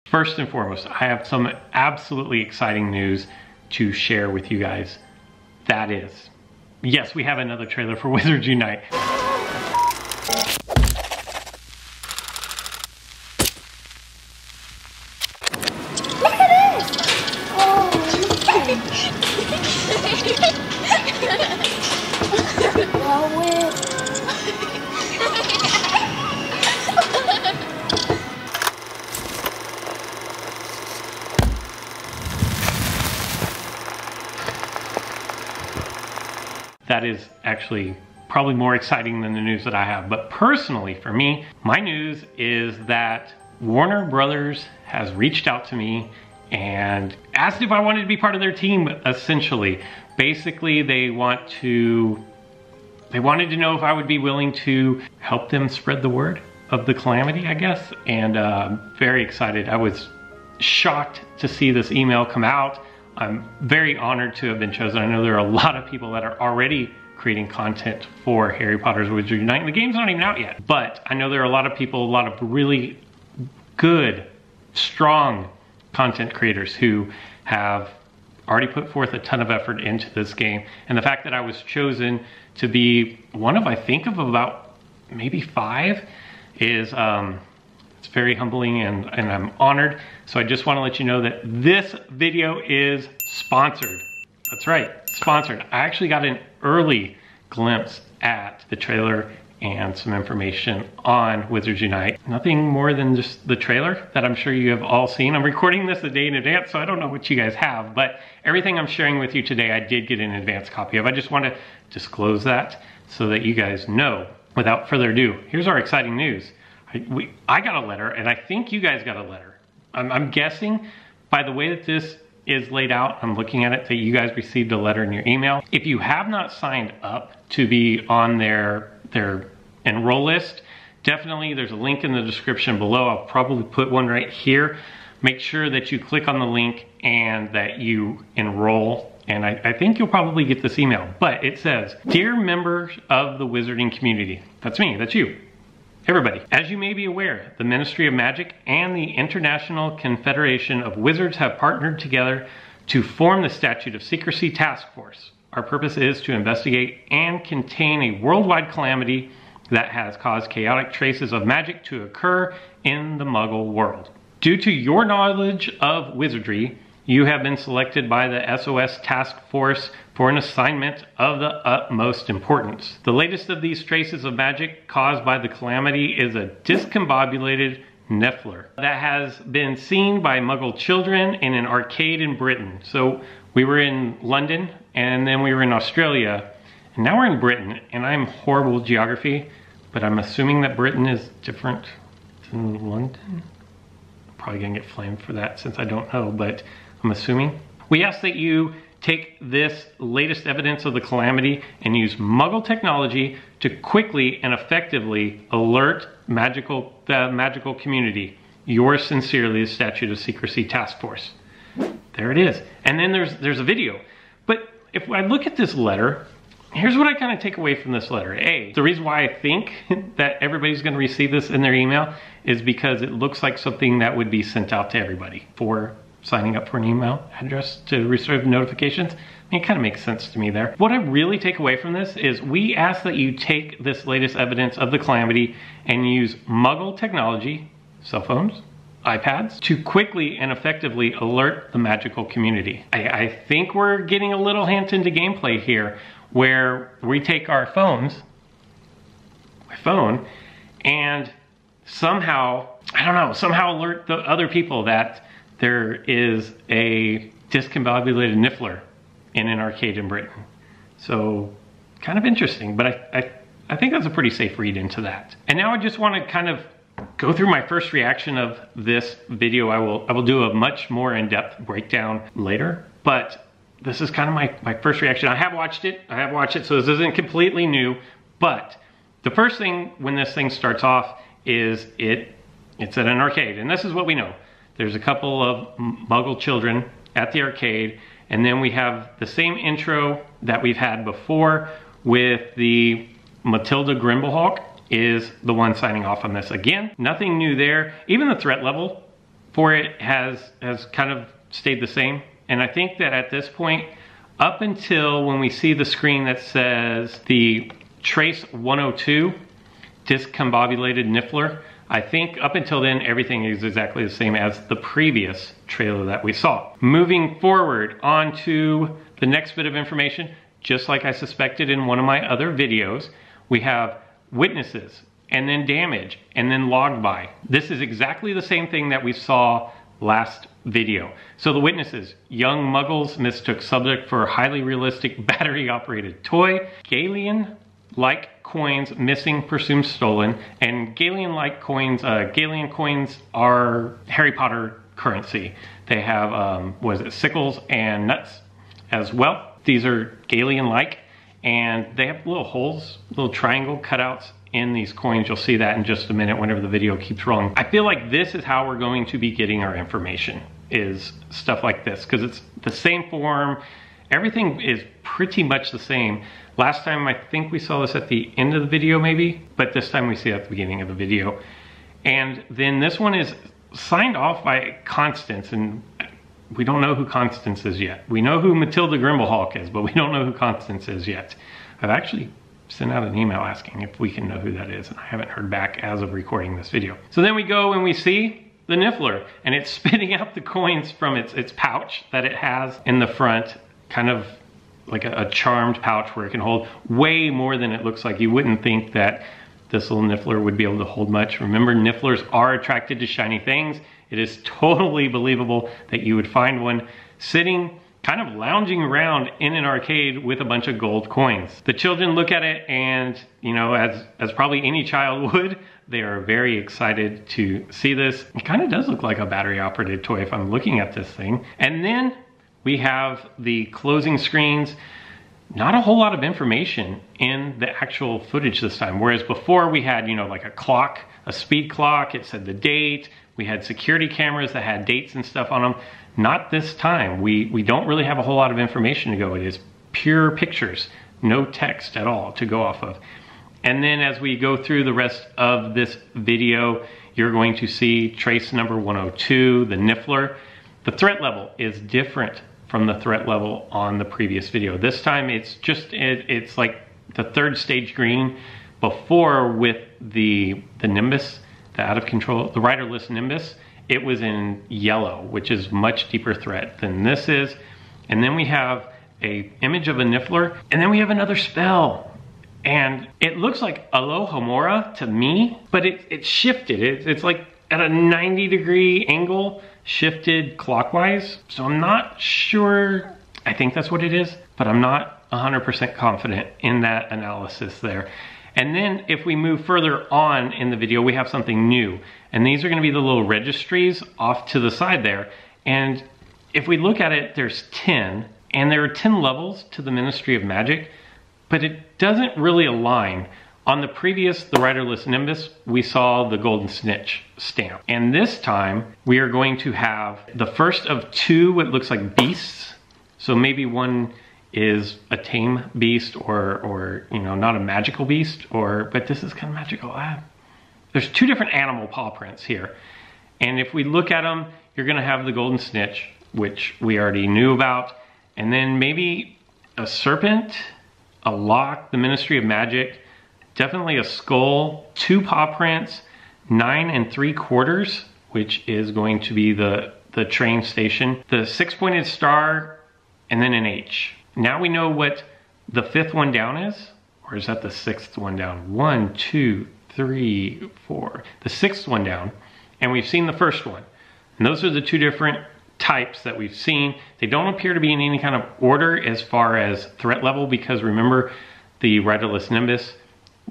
First and foremost, I have some absolutely exciting news to share with you guys. That is, yes, we have another trailer for Wizards Unite. Look at this! Oh, that is actually probably more exciting than the news that I have. But personally, for me, my news is that Warner Brothers has reached out to me and asked if I wanted to be part of their team, essentially. Basically, they wanted to know if I would be willing to help them spread the word of the calamity, I guess. And very excited. I was shocked to see this email come out. I'm very honored to have been chosen. I know there are a lot of people that are already creating content for Harry Potter's Wizards Unite. The game's not even out yet, but I know there are a lot of people, a lot of really good, strong content creators who have already put forth a ton of effort into this game. And the fact that I was chosen to be one of, I think, of about maybe 5 is it's very humbling, and I'm honored. So I just want to let you know that this video is sponsored. That's right, sponsored. I actually got an early glimpse at the trailer and some information on Wizards Unite. Nothing more than just the trailer that I'm sure you have all seen. I'm recording this a day in advance, so I don't know what you guys have, but everything I'm sharing with you today, I did get an advance copy of. I just want to disclose that so that you guys know. Without further ado, here's our exciting news. I got a letter, and I think you guys got a letter. I'm guessing by the way that this is laid out, I'm looking at it, that you guys received a letter in your email. If you have not signed up to be on their enroll list, definitely there's a link in the description below. I'll probably put one right here. Make sure that you click on the link and that you enroll. And I think you'll probably get this email, but it says, "Dear members of the wizarding community," that's me, that's you, everybody. "As you may be aware, the Ministry of Magic and the International Confederation of Wizards have partnered together to form the Statute of Secrecy Task Force. Our purpose is to investigate and contain a worldwide calamity that has caused chaotic traces of magic to occur in the Muggle world. Due to your knowledge of wizardry, you have been selected by the SOS Task Force for an assignment of the utmost importance. The latest of these traces of magic caused by the calamity is a discombobulated Niffler that has been seen by Muggle children in an arcade in Britain." So we were in London, and then we were in Australia, and now we're in Britain. And I'm horrible with geography, but I'm assuming that Britain is different than London. I'm probably gonna get flamed for that since I don't know, but I'm assuming. "We ask that you take this latest evidence of the calamity and use Muggle technology to quickly and effectively alert the magical community. Yours sincerely, the Statute of Secrecy Task Force." There it is. And then there's a video. But if I look at this letter, here's what I kind of take away from this letter. The reason why I think that everybody's going to receive this in their email is because it looks like something that would be sent out to everybody for signing up for an email address to receive notifications. I mean, it kind of makes sense to me there. What I really take away from this is we ask that you take this latest evidence of the calamity and use Muggle technology, cell phones, iPads, to quickly and effectively alert the magical community. I think we're getting a little hint into gameplay here where we take our phones, my phone, and somehow, I don't know, somehow alert the other people that there is a discombobulated Niffler in an arcade in Britain. So kind of interesting, but I think that's a pretty safe read into that. And now I just want to kind of go through my first reaction of this video. I will do a much more in-depth breakdown later, but this is kind of my first reaction. I have watched it, so this isn't completely new, but the first thing when this thing starts off is it's at an arcade, and this is what we know. There's a couple of Muggle children at the arcade, and then we have the same intro that we've had before with the Matilda Grimblehawk is the one signing off on this again. Nothing new there. Even the threat level for it has kind of stayed the same. And I think that at this point, up until when we see the screen that says the Trace 102 discombobulated Niffler, I think up until then, everything is exactly the same as the previous trailer that we saw. Moving forward on to the next bit of information, just like I suspected in one of my other videos, we have witnesses, and then damage, and then logged by. This is exactly the same thing that we saw last video. So the witnesses, young muggles mistook subject for a highly realistic battery-operated toy, Galian-like coins missing, presumed stolen, and Galian-like coins, Galian coins are Harry Potter currency. They have, sickles and nuts as well. These are Galian-like, and they have little holes, little triangle cutouts in these coins. You'll see that in just a minute whenever the video keeps rolling. I feel like this is how we're going to be getting our information, is stuff like this, because it's the same form. Everything is pretty much the same. Last time I think we saw this at the end of the video maybe, but this time we see it at the beginning of the video. And then this one is signed off by Constance, and we don't know who Constance is yet. We know who Matilda Grimblehawk is, but we don't know who Constance is yet. I've actually sent out an email asking if we can know who that is, and I haven't heard back as of recording this video. So then we go and we see the Niffler, and it's spitting out the coins from its pouch that it has in the front, kind of like a charmed pouch where it can hold way more than it looks like. You wouldn't think that this little Niffler would be able to hold much. Remember, Nifflers are attracted to shiny things. It is totally believable that you would find one sitting, kind of lounging around in an arcade with a bunch of gold coins. The children look at it and, you know, as probably any child would, they are very excited to see this. It kind of does look like a battery-operated toy if I'm looking at this thing. And then we have the closing screens. Not a whole lot of information in the actual footage this time. Whereas before we had, you know, like a clock, a speed clock, it said the date. We had security cameras that had dates and stuff on them. Not this time. We don't really have a whole lot of information to go. It is pure pictures, no text at all to go off of. And then as we go through the rest of this video, you're going to see trace number 102, the Niffler. The threat level is different from the threat level on the previous video. This time it's just, it's like the third stage green. Before with the Nimbus, the out of control, the riderless Nimbus, it was in yellow, which is much deeper threat than this is. And then we have a image of a Niffler, and then we have another spell. And it looks like Alohomora to me, but it's shifted. It's like at a 90-degree angle, shifted clockwise. So I'm not sure, I think that's what it is, but I'm not 100% confident in that analysis there. And then if we move further on in the video, we have something new. And these are gonna be the little registries off to the side there. And if we look at it, there's 10, and there are 10 levels to the Ministry of Magic, but it doesn't really align. On the previous, the riderless Nimbus, we saw the Golden Snitch stamp. And this time, we are going to have the first of two, what looks like beasts. So maybe one is a tame beast or you know, not a magical beast, but this is kind of magical. There's two different animal paw prints here. And if we look at them, you're gonna have the Golden Snitch, which we already knew about. And then maybe a serpent, a lock, the Ministry of Magic, definitely a skull, two paw prints, 9 3/4, which is going to be the train station, the 6-pointed star, and then an H. Now we know what the 5th one down is, or is that the 6th one down? 1, 2, 3, 4. The 6th one down, and we've seen the first one. And those are the two different types that we've seen. They don't appear to be in any kind of order as far as threat level, because remember, the riderless Nimbus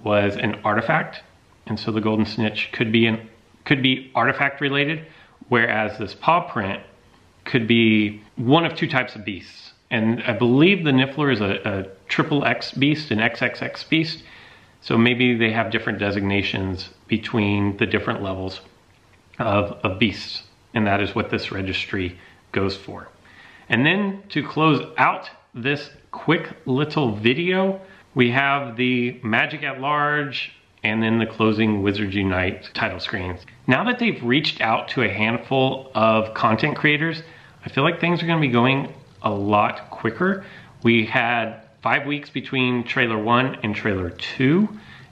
was an artifact, and so the Golden Snitch could be artifact related, whereas this paw print could be one of two types of beasts. And I believe the Niffler is a XXX beast, an XXX beast, so maybe they have different designations between the different levels of beasts, and that is what this registry goes for. And then to close out this quick little video, we have the Magic at Large and then the closing Wizards Unite title screens. Now that they've reached out to a handful of content creators, I feel like things are gonna be going a lot quicker. We had 5 weeks between trailer 1 and trailer 2,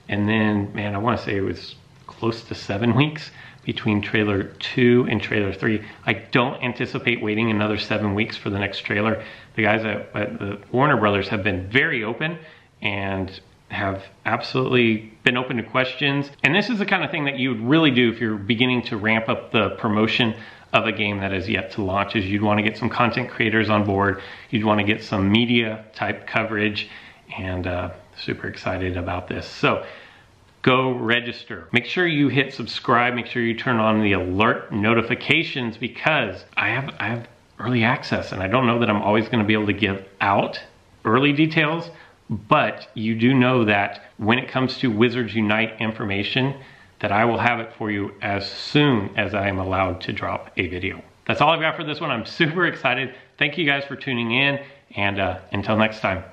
and then, man, I wanna say it was close to 7 weeks between trailer 2 and trailer 3. I don't anticipate waiting another 7 weeks for the next trailer. The guys at the Warner Brothers have been very open and have absolutely been open to questions. And this is the kind of thing that you would really do if you're beginning to ramp up the promotion of a game that is yet to launch, is you'd want to get some content creators on board, you'd want to get some media type coverage, and super excited about this. So go register. Make sure you hit subscribe, make sure you turn on the alert notifications, because I have early access, and I don't know that I'm always going to be able to give out early details, but you do know that when it comes to Wizards Unite information, that I will have it for you as soon as I am allowed to drop a video. That's all I've got for this one. I'm super excited. Thank you guys for tuning in, and until next time.